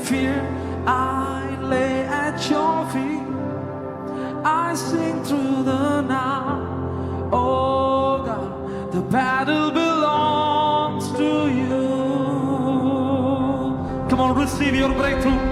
fear, I lay at your feet. I sing through the night. Oh God, the battle belongs to you. Come on, receive your breakthrough.